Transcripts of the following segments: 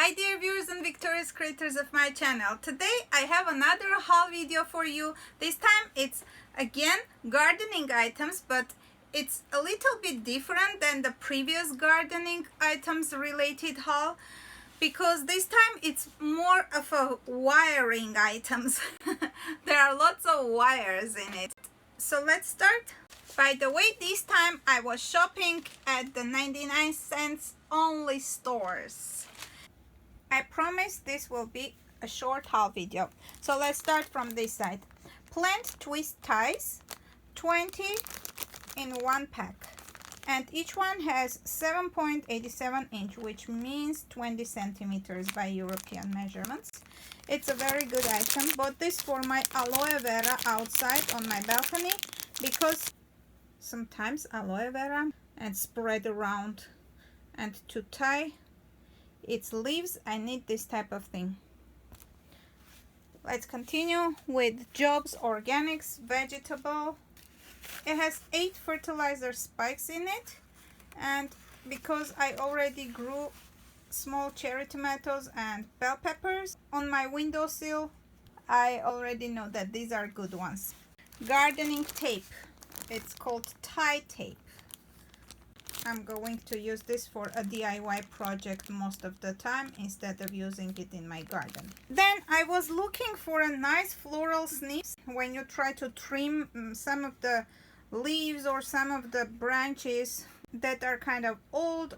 Hi dear viewers and victorious creators of my channel. Today I have another haul video for you. This time it's again gardening items, but it's a little bit different than the previous gardening items related haul because this time it's more of a wiring items. There are lots of wires in it. So let's start. By the way, this time I was shopping at the 99 cents only stores. I promise this will be a short haul video. So let's start from this side. Plant twist ties, 20 in one pack. And each one has 7.87 inch, which means 20 centimeters by European measurements. It's a very good item. Bought this for my aloe vera outside on my balcony because sometimes aloe vera and spread around, and to tie its leaves I need this type of thing. Let's continue with Jobs Organics vegetable. It has 8 fertilizer spikes in it, and because I already grew small cherry tomatoes and bell peppers on my windowsill, I already know that these are good ones. Gardening tape. It's called tie tape. I'm going to use this for a DIY project most of the time instead of using it in my garden. Then I was looking for a nice floral snips when you try to trim some of the leaves or some of the branches that are kind of old.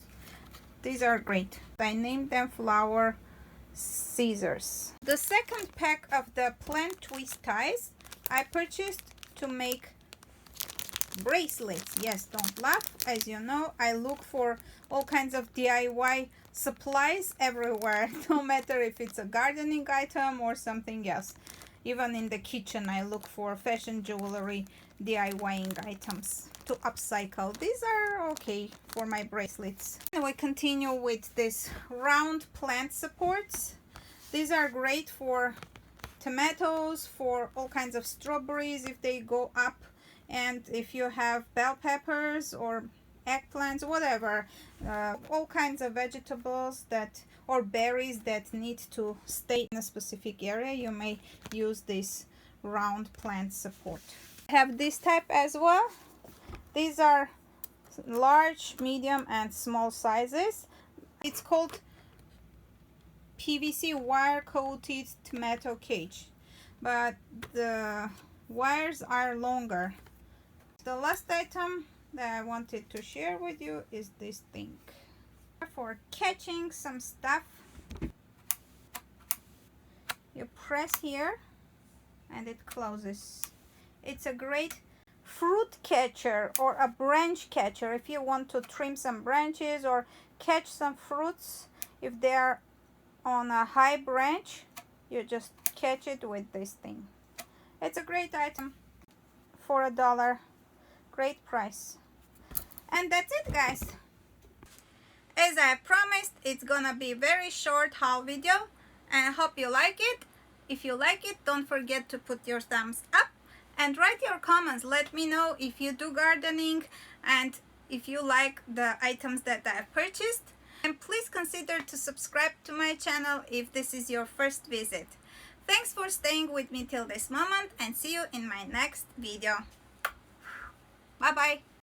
These are great. I named them flower scissors. The second pack of the plant twist ties I purchased to make bracelets. Yes, don't laugh. As you know, I look for all kinds of DIY supplies everywhere, no matter if it's a gardening item or something else. Even in the kitchen, I look for fashion jewelry DIYing items to upcycle. These are okay for my bracelets. And we continue with this round plant supports. These are great for tomatoes, for all kinds of strawberries if they go up, and if you have bell peppers or eggplants, whatever, all kinds of vegetables that or berries that need to stay in a specific area, you may use this round plant support. I have this type as well. These are large, medium and small sizes. It's called PVC wire coated tomato cage, but the wires are longer. The last item that I wanted to share with you is this thing for catching some stuff. You press here and it closes. It's a great fruit catcher or a branch catcher if you want to trim some branches or catch some fruits. If they are on a high branch, you just catch it with this thing. It's a great item for $1. Great price. And that's it, guys. As I promised, it's gonna be a very short haul video, and I hope you like it. If you like it, don't forget to put your thumbs up and write your comments. Let me know if you do gardening and if you like the items that I've purchased. And please consider to subscribe to my channel if this is your first visit. Thanks for staying with me till this moment, and see you in my next video. Bye bye.